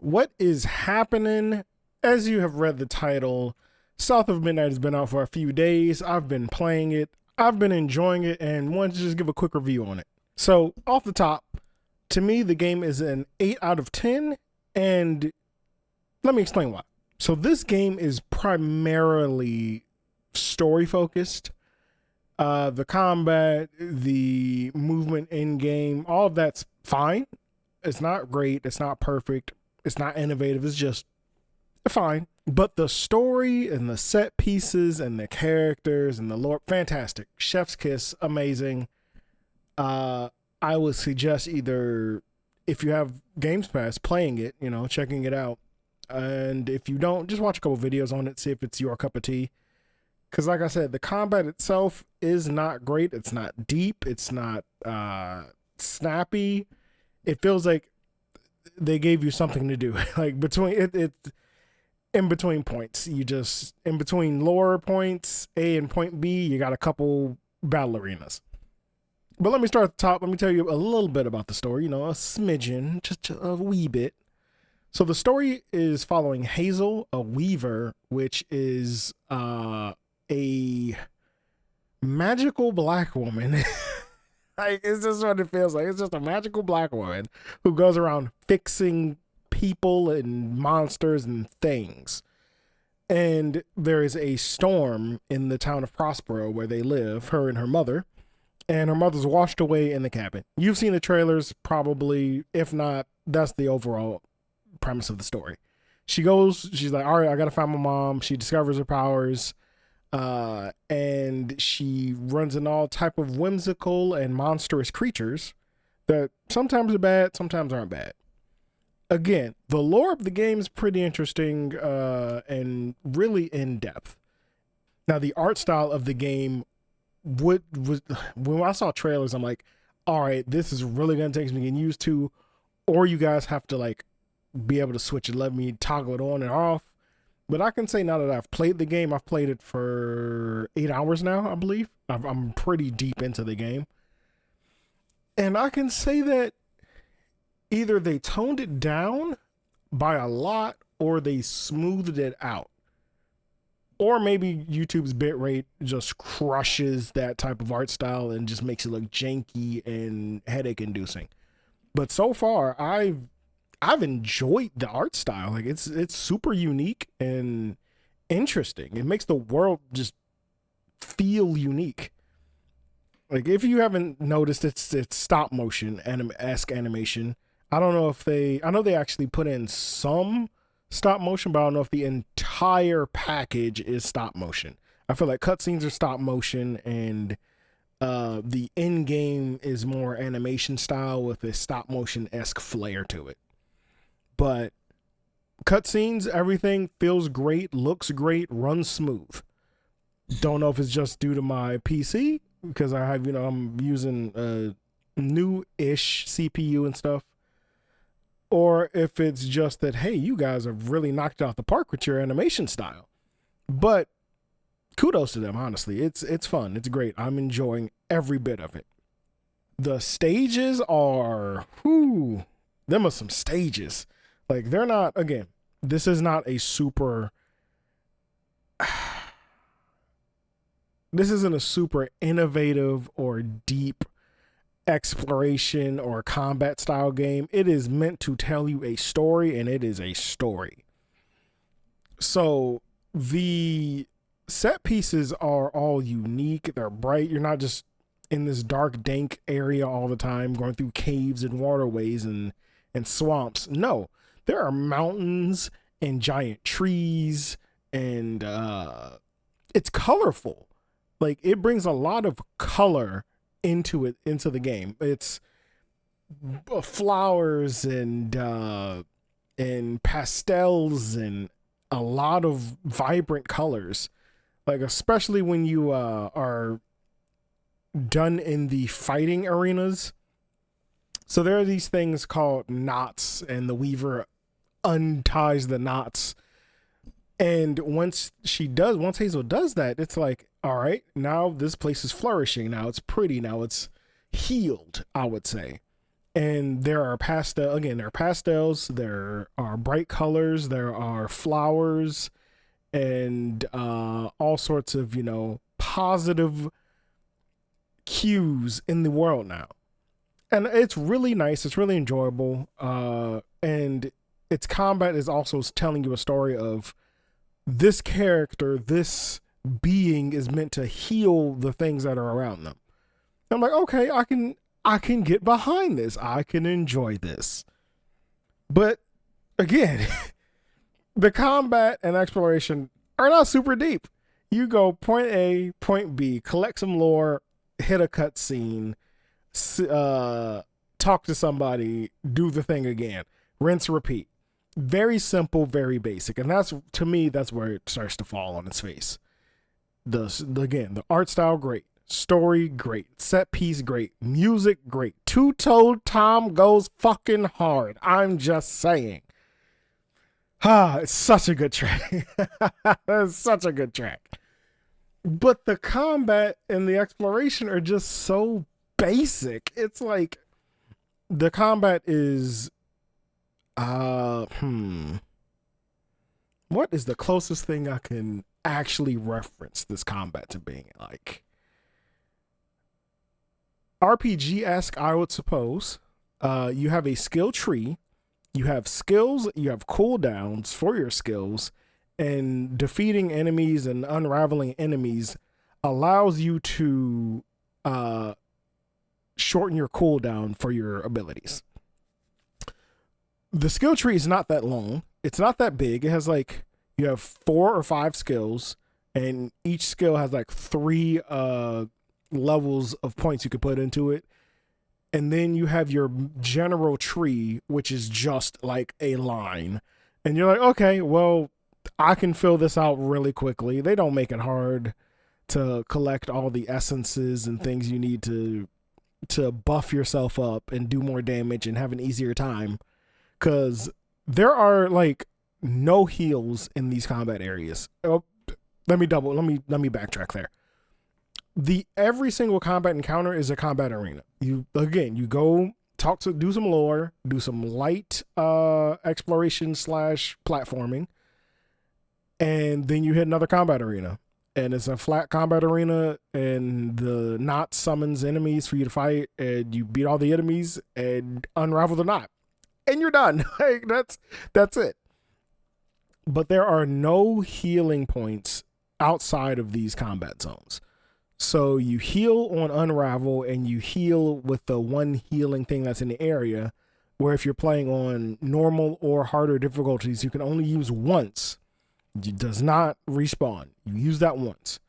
What is happening? As you have read the title, South of Midnight has been out for a few days. I've been playing it, I've been enjoying it, and wanted to just give a quick review on it. So, off the top, to me, the game is an 8 out of 10, and let me explain why. So, this game is primarily story focused. The combat, the movement in game, all of that's fine. It's not great, it's not perfect, it's not innovative, it's just fine. But the story and the set pieces and the characters and the lore, fantastic. Chef's kiss, amazing. I would suggest either, if you have Games Pass, playing it, checking it out. And if you don't, just watch a couple videos on it, see if it's your cup of tea. Because like I said, the combat itself is not great. It's not deep. It's not snappy. It feels like they gave you something to do. Like between it in between points. In between lore points, A and point B, you got a couple battle arenas. But let me start at the top. Let me tell you a little bit about the story, a smidgen, just a wee bit. So the story is following Hazel, a weaver, which is a magical black woman. Like, it's just what it feels like. It's just a magical black woman who goes around fixing people and monsters and things. And there is a storm in the town of Prospero where they live, her and her mother. And her mother's washed away in the cabin. You've seen the trailers, probably. If not, that's the overall premise of the story. She's like, all right, I gotta find my mom. She discovers her powers. And she runs in all type of whimsical and monstrous creatures that sometimes are bad, sometimes aren't bad. Again, the lore of the game is pretty interesting and really in depth. Now, the art style of the game was when I saw trailers, I'm like, all right, this is really gonna take some getting used to, or you guys have to like be able to switch and let me toggle it on and off. But I can say now that I've played the game, I've played it for 8 hours now, I believe. I'm pretty deep into the game. And I can say that either they toned it down by a lot or they smoothed it out. Or maybe YouTube's bitrate just crushes that type of art style and just makes it look janky and headache inducing. But so far, I've enjoyed the art style. Like it's super unique and interesting. It makes the world just feel unique. Like if you haven't noticed, it's stop motion esque animation. I know they actually put in some stop motion, but I don't know if the entire package is stop motion. I feel like cutscenes are stop motion and the end game is more animation style with a stop motion esque flair to it. But cutscenes, everything feels great, looks great, runs smooth. Don't know if it's just due to my PC because I have, I'm using a new-ish CPU and stuff, or if it's just that, hey, you guys have really knocked it out the park with your animation style. But kudos to them, honestly. It's fun. It's great. I'm enjoying every bit of it. The stages are, them are some stages. Like, they're not, again, this is not a super, this isn't a super innovative or deep exploration or combat style game. It is meant to tell you a story, and it is a story. So the set pieces are all unique. They're bright. You're not just in this dark, dank area all the time, going through caves and waterways and swamps. No. There are mountains and giant trees, and it's colorful. Like it brings a lot of color into the game. It's flowers and pastels and a lot of vibrant colors. Like especially when you are done in the fighting arenas. So there are these things called knots, and the weaver unties the knots. And once Hazel does that, it's like, all right, now this place is flourishing. Now it's pretty. Now it's healed, I would say. And there are pastels, there are bright colors, there are flowers, and all sorts of, positive cues in the world now. And it's really nice. It's really enjoyable. And its combat is also telling you a story of this character, this being is meant to heal the things that are around them. And I'm like, okay, I can get behind this. I can enjoy this. But again, the combat and exploration are not super deep. You go point A, point B, collect some lore, hit a cutscene, talk to somebody, do the thing again, rinse, repeat. Very simple, very basic, and that's, to me, that's where it starts to fall on its face. The art style great, story great, set piece great, music great. Two-Toed Tom goes fucking hard. I'm just saying. It's such a good track. It's such a good track. But the combat and the exploration are just so basic. It's like the combat is what is the closest thing I can actually reference this combat to being like? RPG-esque, I would suppose. You have a skill tree, you have skills, you have cooldowns for your skills, and defeating enemies and unraveling enemies allows you to shorten your cooldown for your abilities. The skill tree is not that long. It's not that big. It has like, you have 4 or 5 skills, and each skill has like 3 levels of points you could put into it. And then you have your general tree, which is just like a line. And you're like, okay, well, I can fill this out really quickly. They don't make it hard to collect all the essences and things you need to buff yourself up and do more damage and have an easier time. Because there are like no heals in these combat areas. Oh, let me backtrack there. Every single combat encounter is a combat arena. You go do some lore, do some light exploration / platforming, and then you hit another combat arena. And it's a flat combat arena, and the knot summons enemies for you to fight, and you beat all the enemies and unravel the knot. And you're done. Like, that's it. But there are no healing points outside of these combat zones. So you heal on Unravel, and you heal with the one healing thing that's in the area, where if you're playing on normal or harder difficulties, you can only use once. It does not respawn. You use that once.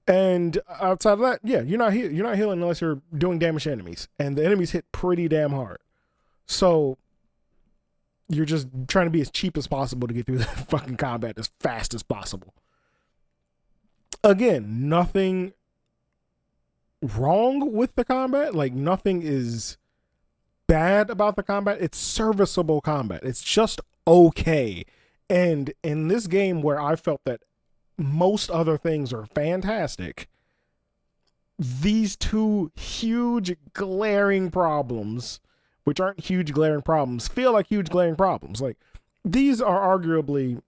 And outside of that, yeah, you're not healing unless you're doing damage to enemies. And the enemies hit pretty damn hard. So you're just trying to be as cheap as possible to get through the fucking combat as fast as possible. Again, nothing wrong with the combat. Like, nothing is bad about the combat. It's serviceable combat. It's just okay. And in this game where I felt that most other things are fantastic, these two huge glaring problems, which aren't huge glaring problems, feel like huge glaring problems. Like, these are arguably,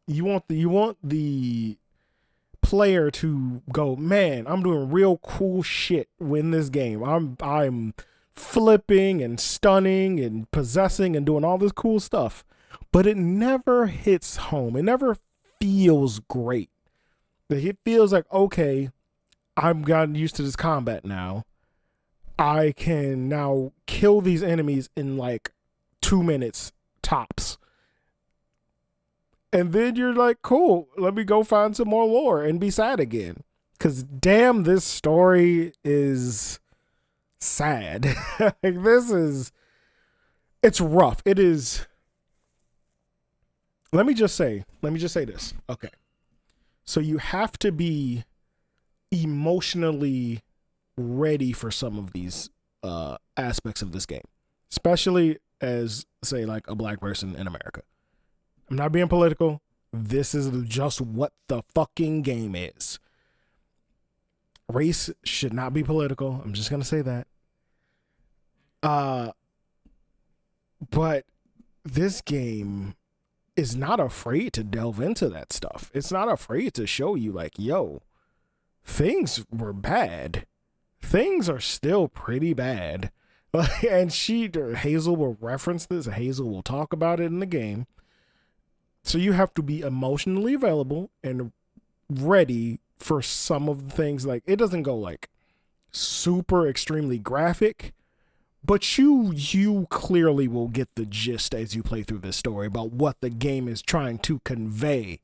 you want the player to go, man, I'm doing real cool shit in this game. I'm flipping and stunning and possessing and doing all this cool stuff. But it never hits home. It never feels great. It feels like, okay, I've gotten used to this combat now. I can now kill these enemies in like 2 minutes tops. And then you're like, cool, let me go find some more lore and be sad again. Because damn, this story is sad. Like, it's rough. It is. Let me just say this. Okay. So you have to be emotionally ready for some of these aspects of this game, especially as, say, like a black person in America. I'm not being political. This is just what the fucking game is. Race should not be political. I'm just going to say that. Uh, but this game is not afraid to delve into that stuff. It's not afraid to show you like, yo, things were bad. Things are still pretty bad. And Hazel will reference this. Hazel will talk about it in the game. So you have to be emotionally available and ready for some of the things. Like, it doesn't go like super extremely graphic, but you clearly will get the gist as you play through this story about what the game is trying to convey.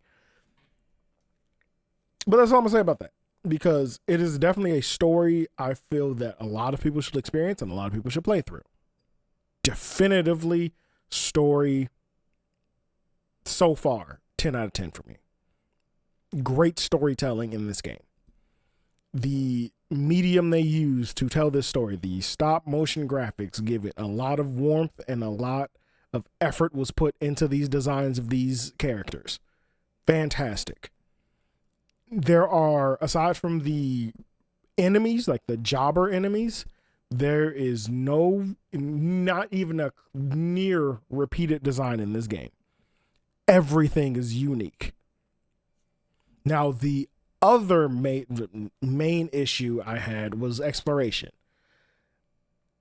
But that's all I'm gonna say about that, because it is definitely a story I feel that a lot of people should experience and a lot of people should play through. Definitively story so far, 10 out of 10 for me. Great storytelling in this game. The medium they use to tell this story, the stop motion graphics, give it a lot of warmth, and a lot of effort was put into these designs of these characters. Fantastic. There are, aside from the enemies, like the jobber enemies, there is not even a near repeated design in this game. Everything is unique. Now, the other main issue I had was exploration.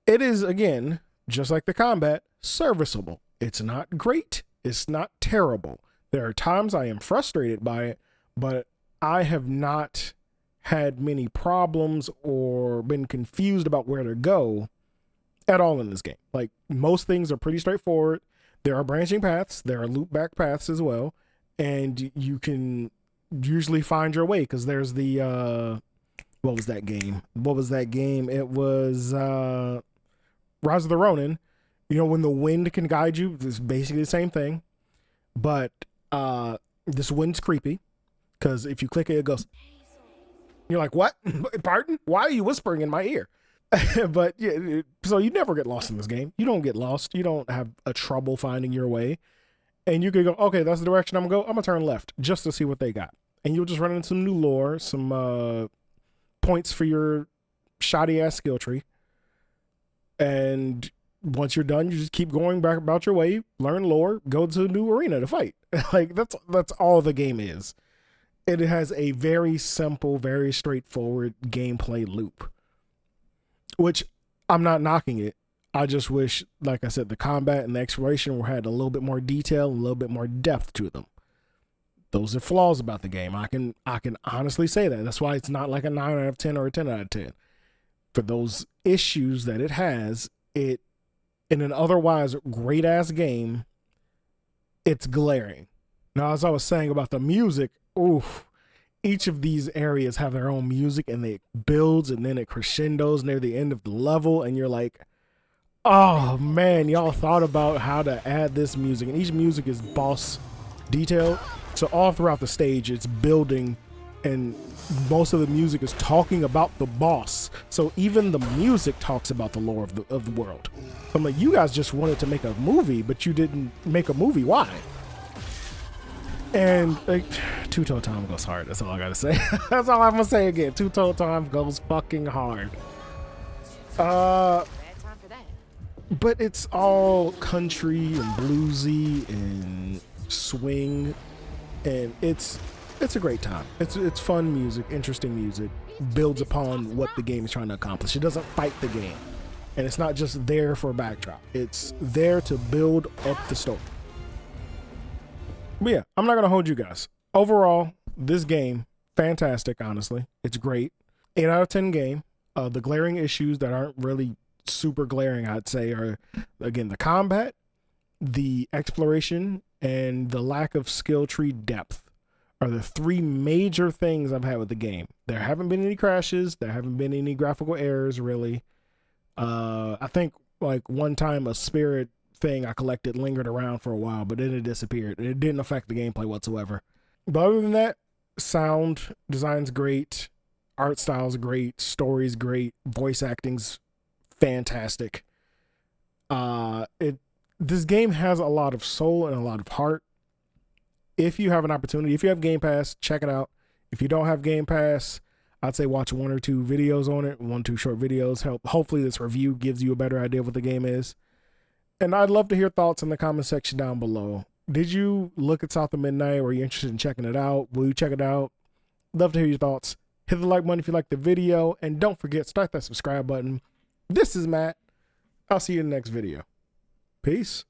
It is, again, just like the combat, serviceable. It's not great. It's not terrible. There are times I am frustrated by it, but I have not had many problems or been confused about where to go at all in this game. Like, most things are pretty straightforward. There are branching paths. There are loop back paths as well. And you can usually find your way, because there's the what was that game? It was Rise of the Ronin. You know, when the wind can guide you, it's basically the same thing. But this wind's creepy, because if you click it, it goes. You're like, what? Pardon? Why are you whispering in my ear? But yeah, so you never get lost in this game. You don't get lost. You don't have a trouble finding your way. And you could go, okay, that's the direction I'm gonna go. I'm gonna turn left just to see what they got. And you'll just run into some new lore, some points for your shoddy ass skill tree. And once you're done, you just keep going back about your way, learn lore, go to a new arena to fight. Like, that's all the game is. It has a very simple, very straightforward gameplay loop, which I'm not knocking it. I just wish, like I said, the combat and the exploration had a little bit more detail, a little bit more depth to them. Those are flaws about the game. I can honestly say that. That's why it's not like a 9 out of 10 or a 10 out of 10. For those issues that it has, it, in an otherwise great ass game, it's glaring. Now, as I was saying about the music, oof, each of these areas have their own music, and it builds and then it crescendos near the end of the level, and you're like, oh man, y'all thought about how to add this music. And each music is boss detailed, so all throughout the stage it's building, and most of the music is talking about the boss. So even the music talks about the lore of the world. I'm like, you guys just wanted to make a movie, but you didn't make a movie. Why? And like, Two-Toe Time goes hard. That's all I gotta say. That's all I'm gonna say again. Two-Toe Time goes fucking hard. But it's all country and bluesy and swing, and it's a great time. It's fun music, interesting music, builds upon what the game is trying to accomplish. It doesn't fight the game, and it's not just there for a backdrop. It's there to build up the story. But yeah, I'm not gonna hold you guys. Overall, this game, fantastic, honestly. It's great. 8 out of 10 game. The glaring issues that aren't really super glaring, I'd say, are, again, the combat, the exploration, and the lack of skill tree depth are the three major things I've had with the game. There haven't been any crashes. There haven't been any graphical errors, really. I think, like, one time a spirit thing I collected lingered around for a while, but then it disappeared. It didn't affect the gameplay whatsoever. But other than that, sound design's great, art style's great, story's great, voice acting's fantastic. This game has a lot of soul and a lot of heart. If you have an opportunity, if you have Game Pass, check it out. If you don't have Game Pass, I'd say watch 1 or 2 videos on it, 1, 2 short videos. Hopefully this review gives you a better idea of what the game is. And I'd love to hear thoughts in the comment section down below. Did you look at South of Midnight? Were you interested in checking it out? Will you check it out? Love to hear your thoughts. Hit the like button if you like the video, and don't forget, start that subscribe button. This is Matt. I'll see you in the next video. Peace.